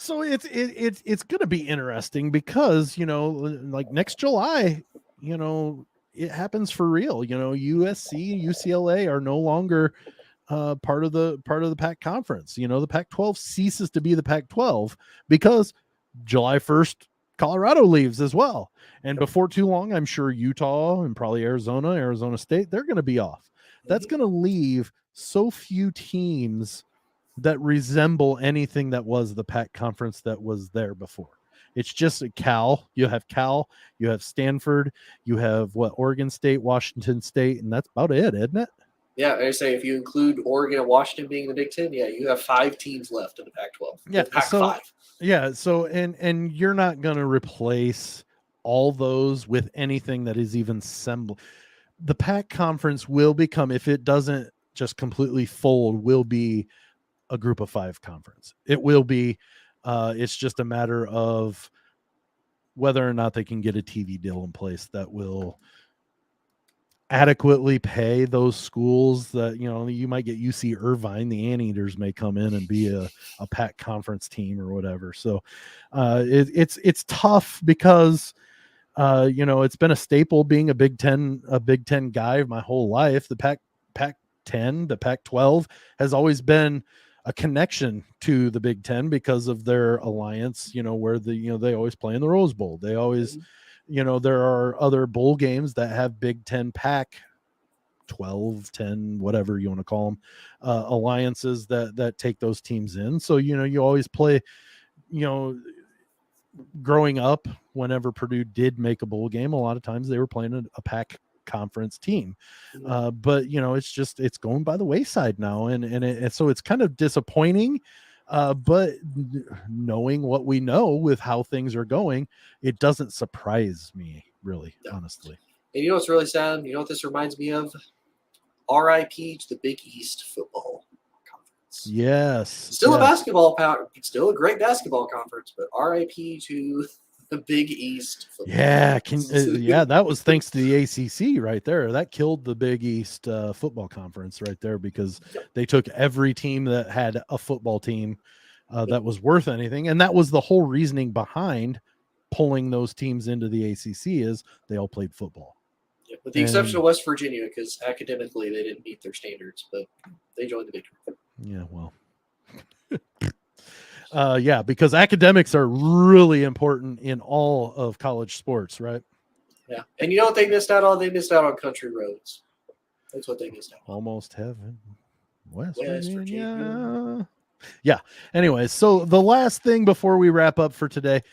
So it's going to be interesting because, like next July, it happens for real. USC, UCLA are no longer part of the Pac conference. The Pac-12 ceases to be the Pac-12 because July 1st, Colorado leaves as well. And before too long, I'm sure Utah and probably Arizona State, they're going to be off. That's going to leave so few teams that resemble anything that was the Pac conference that was there before. It's just a Cal. You have Stanford, you have Oregon State, Washington State, and that's about it, isn't it? Yeah, I say if you include Oregon and Washington being the Big Ten, yeah, you have 5 teams left in the Pac-12. Yeah, Pac-5. So and you're not going to replace all those with anything that is even semblance. The Pac conference will become, if it doesn't just completely fold, will be a group of 5 conference. It will be. It's just a matter of whether or not they can get a TV deal in place that will adequately pay those schools. That you might get UC Irvine, the Anteaters may come in and be a Pac conference team or whatever. So it's tough because it's been a staple being a Big Ten guy my whole life. The Pac-10, the Pac-12 has always been a connection to the Big Ten because of their alliance, where they always play in the Rose Bowl. They always, there are other bowl games that have Big Ten Pac 12, 10, whatever you want to call them, alliances that take those teams in. So, you always play, growing up, whenever Purdue did make a bowl game, a lot of times they were playing a Pac conference team. But it's going by the wayside now. And so it's kind of disappointing. But knowing what we know with how things are going, it doesn't surprise me really, honestly. And what's really sad? What this reminds me of? RIP to the Big East football conference. Yes. Still a basketball power, still a great basketball conference, but RIP to the Big East football. Yeah, that was thanks to the ACC right there. That killed the Big East football conference right there because they took every team that had a football team that was worth anything, and that was the whole reasoning behind pulling those teams into the ACC is they all played football. Yeah, with the exception of West Virginia, because academically they didn't meet their standards, but they joined the Big 12. Yeah, well. Because academics are really important in all of college sports, right? Yeah. And you know what they missed out on? They missed out on country roads. That's what they missed out on. Almost heaven. West Virginia. Yeah. Anyway, so the last thing before we wrap up for today,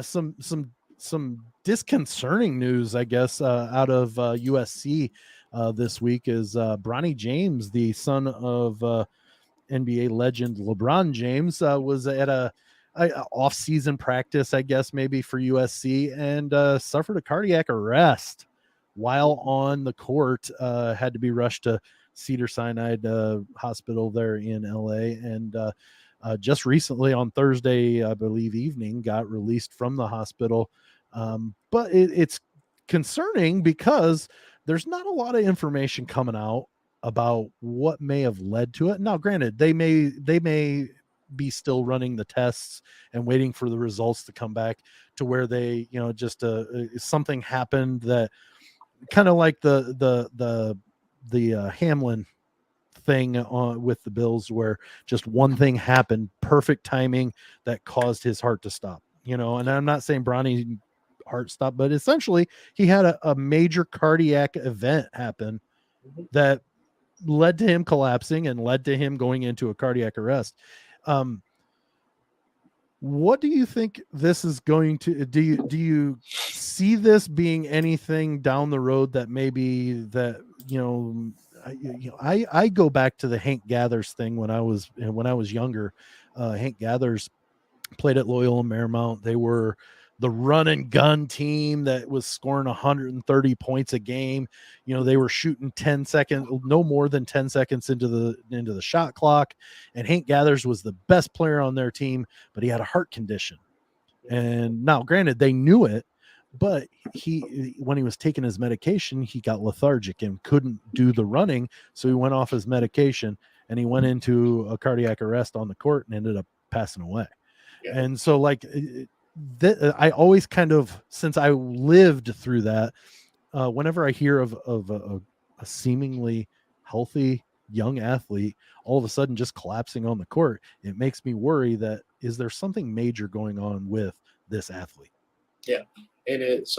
some disconcerting news, I guess, out of USC this week is Bronny James, the son of NBA legend LeBron James, was at a off-season practice, I guess, maybe for USC, and suffered a cardiac arrest while on the court. Had to be rushed to Cedars-Sinai Hospital there in LA, and just recently on Thursday, I believe evening, got released from the hospital. But it's concerning because there's not a lot of information coming out about what may have led to it. Now, granted, they may be still running the tests and waiting for the results to come back to where they, just something happened that kind of like the Hamlin thing with the Bills, where just one thing happened, perfect timing, that caused his heart to stop. And I'm not saying Bronny heart stopped, but essentially he had a major cardiac event happen that led to him collapsing and led to him going into a cardiac arrest. What do you think this is going to do? You see this being anything down the road that maybe that, I go back to the Hank Gathers thing when I was younger. Hank Gathers played at Loyola Marymount. They were the run and gun team that was scoring 130 points a game. They were shooting no more than 10 seconds into the shot clock. And Hank Gathers was the best player on their team, but he had a heart condition. And now, granted, they knew it, but when he was taking his medication, he got lethargic and couldn't do the running. So he went off his medication and he went into a cardiac arrest on the court and ended up passing away. Yeah. And so like I always kind of, since I lived through that, whenever I hear of a seemingly healthy young athlete all of a sudden just collapsing on the court, it makes me worry that is there something major going on with this athlete? Yeah. And it's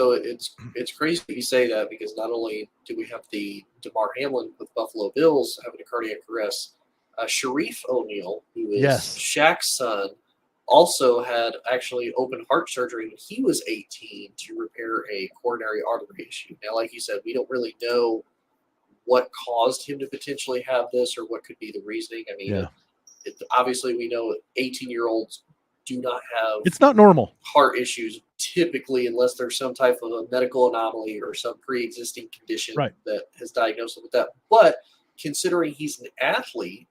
crazy that you say that, because not only do we have the DeMar Hamlin with Buffalo Bills having a cardiac arrest, Sharif O'Neal, who is Shaq's son, also had actually open heart surgery when he was 18 to repair a coronary artery issue. Now, like you said, we don't really know what caused him to potentially have this or what could be the reasoning. I mean, obviously we know 18-year-olds do not have, it's not normal heart issues typically, unless there's some type of a medical anomaly or some pre-existing condition that has diagnosed him with that. But considering he's an athlete,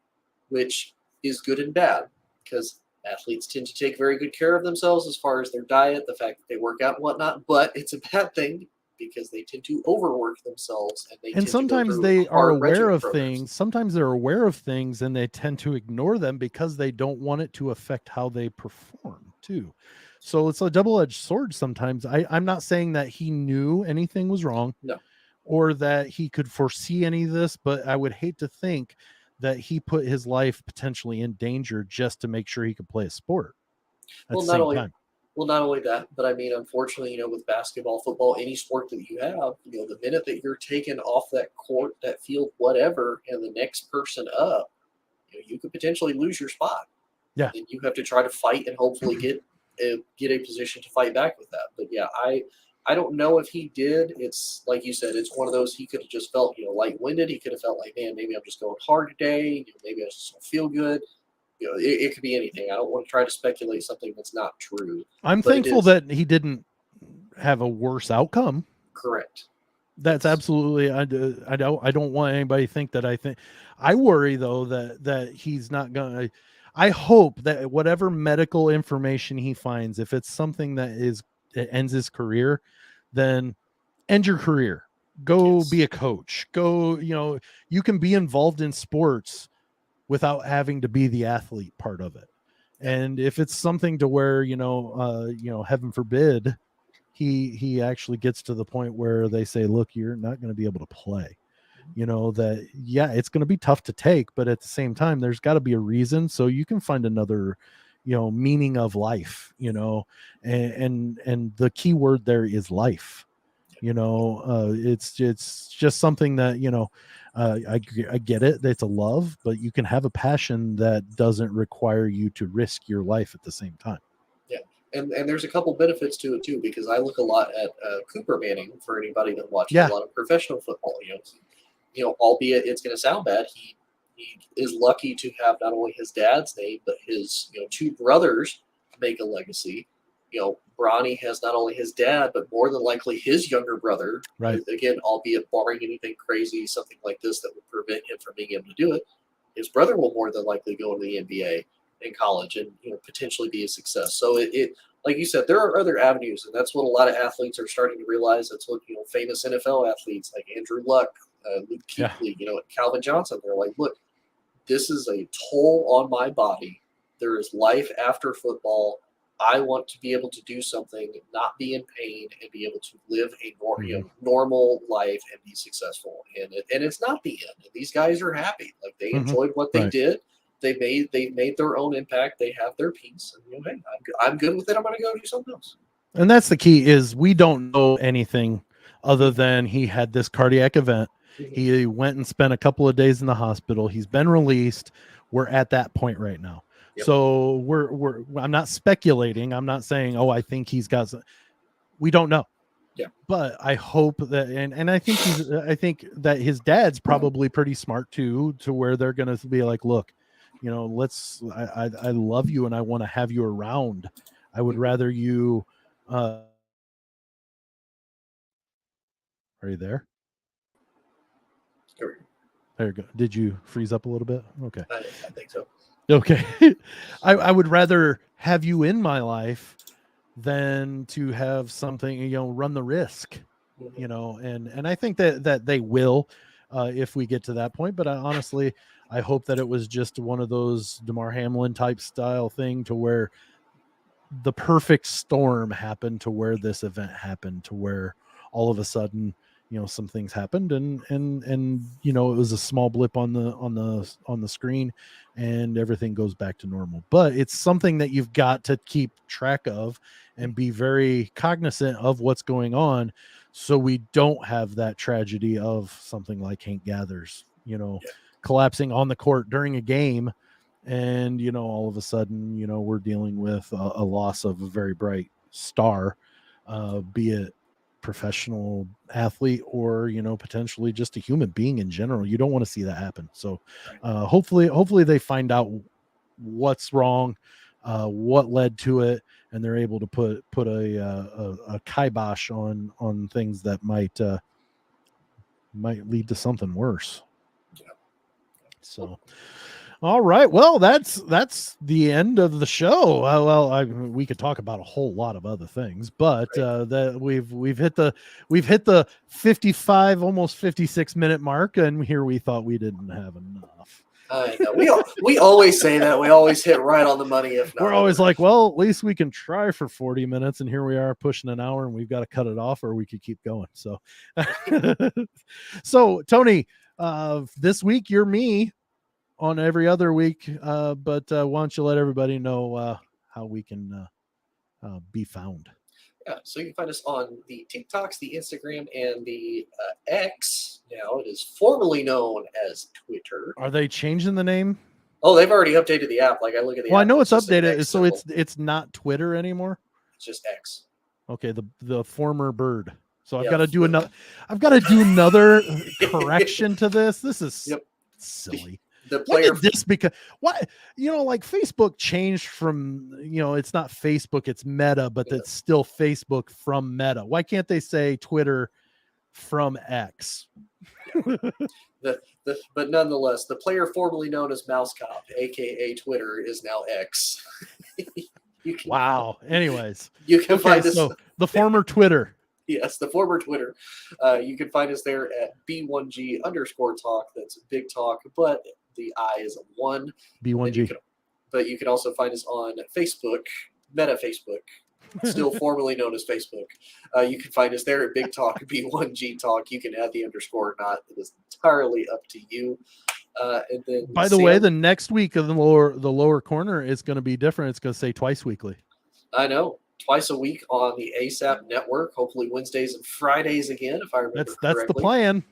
which is good and bad, because athletes tend to take very good care of themselves as far as their diet, the fact that they work out and whatnot, but it's a bad thing because they tend to overwork themselves, and sometimes they are aware of things. Sometimes they're aware of things and they tend to ignore them because they don't want it to affect how they perform too. So it's a double-edged sword sometimes. I'm not saying that he knew anything was wrong, or that he could foresee any of this, but I would hate to think that he put his life potentially in danger just to make sure he could play a sport at the same time. Well, not only that, but I mean, unfortunately, with basketball, football, any sport that you have, the minute that you're taken off that court, that field, whatever, and the next person up, you could potentially lose your spot. Yeah. And you have to try to fight and hopefully get a position to fight back with that. But yeah, I don't know if he did. It's like you said, it's one of those, he could have just felt, light-winded. He could have felt like, man, maybe I'm just going hard today. Maybe I just don't feel good. It could be anything. I don't want to try to speculate something that's not true. I'm thankful that he didn't have a worse outcome. Correct. That's absolutely. I don't want anybody to think that I worry though that he's not gonna. I hope that whatever medical information he finds, if it's something that ends his career, then end your career. Go be a coach. Go. You can be involved in sports without having to be the athlete part of it. And if it's something to where, heaven forbid, he actually gets to the point where they say, look, you're not going to be able to play, it's going to be tough to take, but at the same time, there's got to be a reason. So you can find another, meaning of life, and the key word there is life. It's just something that, I get it. It's a love, but you can have a passion that doesn't require you to risk your life at the same time. Yeah. And there's a couple benefits to it too, because I look a lot at Cooper Manning, for anybody that watches a lot of professional football, albeit it's going to sound bad. He is lucky to have not only his dad's name, but his, two brothers make a legacy. Bronny has not only his dad, but more than likely his younger brother. Right. Again, albeit barring anything crazy, something like this that would prevent him from being able to do it, his brother will more than likely go into the NBA in college and potentially be a success. So it like you said, there are other avenues, and that's what a lot of athletes are starting to realize. That's what famous NFL athletes like Andrew Luck, Luke Kuechly, Calvin Johnson. They're like, look, this is a toll on my body. There is life after football. I want to be able to do something, not be in pain, and be able to live a normal life and be successful. And it's not the end. And these guys are happy. Like, they enjoyed what they did. They made their own impact. They have their piece. And hey, I'm good with it. I'm going to go do something else. And that's the key, is we don't know anything other than he had this cardiac event. Mm-hmm. He went and spent a couple of days in the hospital. He's been released. We're at that point right now. Yep. So I'm not speculating. I'm not saying, I think he's got some. We don't know. Yeah. But I hope that, and I think that his dad's probably pretty smart too, to where they're going to be like, look, I love you and I want to have you around. I would rather you, are you there? Sure. There you go. Did you freeze up a little bit? Okay. I think so. Okay. I would rather have you in my life than to have something, run the risk, and I think that they will, if we get to that point. But honestly, I hope that it was just one of those DeMar Hamlin type style thing, to where the perfect storm happened to where this event happened, to where all of a sudden, some things happened and it was a small blip on the screen and everything goes back to normal. But it's something that you've got to keep track of and be very cognizant of what's going on, so we don't have that tragedy of something like Hank Gathers, collapsing on the court during a game. And, all of a sudden, we're dealing with a loss of a very bright star, be it professional athlete or, potentially just a human being in general. You don't want to see that happen. So hopefully they find out what's wrong, what led to it, and they're able to put a kibosh on things that might lead to something worse. So, all right. Well, that's the end of the show. We could talk about a whole lot of other things, but that we've hit the 55, almost 56-minute mark, and here we thought we didn't have enough. I know. We always say that. We always hit right on the money. If not, we're always like, well, at least we can try for 40 minutes, and here we are pushing an hour, and we've got to cut it off, or we could keep going. So, so Tony, this week you're me on every other week, but why don't you let everybody know how we can be found? Yeah, so you can find us on the TikToks, the Instagram, and the X. Now it is formerly known as Twitter. Are they changing the name? Oh, they've already updated the app. Like I look at the app. Well, I know it's updated, so it's not Twitter anymore. It's just X. Okay, the former bird. So I've got to do another. I've got to do another correction to this. This is silly. The player this because what like Facebook changed from it's not Facebook, it's Meta, but it's still Facebook from Meta. Why can't they say Twitter from X? But nonetheless, the player formerly known as Mouse Cop, aka Twitter, is now X. Wow. Anyways, you can find us. So the former Twitter. Yes, the former Twitter. You can find us there at B1G_talk. That's big talk, but the I is a 1. B1G. But you can also find us on Facebook, Meta Facebook, still formerly known as Facebook. You can find us there at Big Talk, B1G Talk. You can add the underscore or not. It is entirely up to you. And then, by the way, the next week of the lower corner is going to be different. It's going to say twice weekly. I know. Twice a week on the ASAP network. Hopefully Wednesdays and Fridays again, if I remember correctly. That's the plan.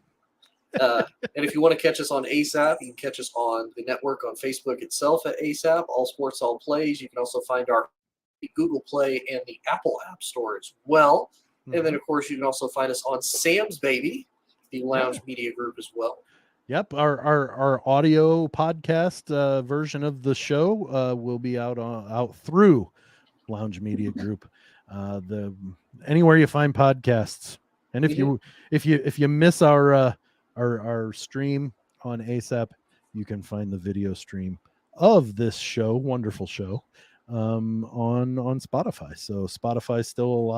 And if you want to catch us on ASAP, you can catch us on the network on Facebook itself at ASAP, All Sports, All Plays. You can also find our Google Play and the Apple App Store as well. Mm-hmm. And then, of course, you can also find us on Sam's Baby, the Lounge Media Group as well. Yep, our audio podcast version of the show will be out through Lounge Media Group. Anywhere you find podcasts, and if you miss our stream on ASAP, you can find the video stream of this show, wonderful show, on Spotify. So Spotify still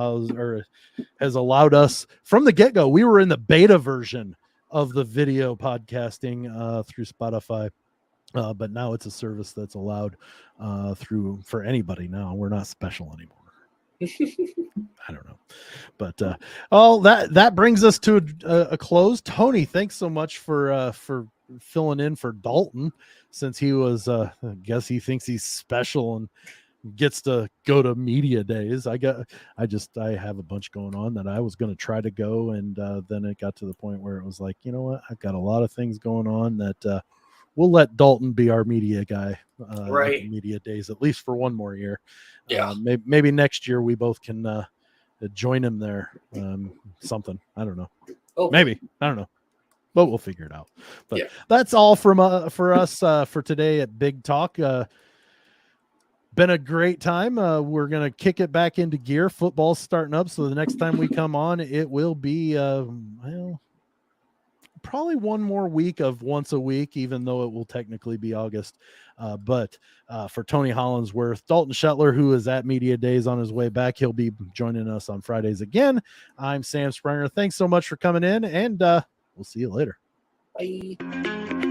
has allowed us from the get-go. We were in the beta version of the video podcasting through Spotify, but now it's a service that's allowed for anybody. Now we're not special anymore. I don't know, but that brings us to a close. Tony, thanks so much for filling in for Dalton, since he was I guess he thinks he's special and gets to go to media days. I have a bunch going on that I was going to try to go, and then it got to the point where it was like, you know what, I've got a lot of things going on that we'll let Dalton be our media guy, right? Media days, at least for one more year. Yeah. Maybe next year we both can join him there. Something, I don't know. Oh, maybe, I don't know, but we'll figure it out. But that's all for us for today at Big Talk. Been a great time. We're gonna kick it back into gear. Football's starting up, so the next time we come on, it will be probably one more week of once a week, even though it will technically be August. But for Tony Hollinsworth, Dalton Shetler, who is at Media Days on his way back, he'll be joining us on Fridays again. I'm Sam Springer. Thanks so much for coming in, and we'll see you later. Bye.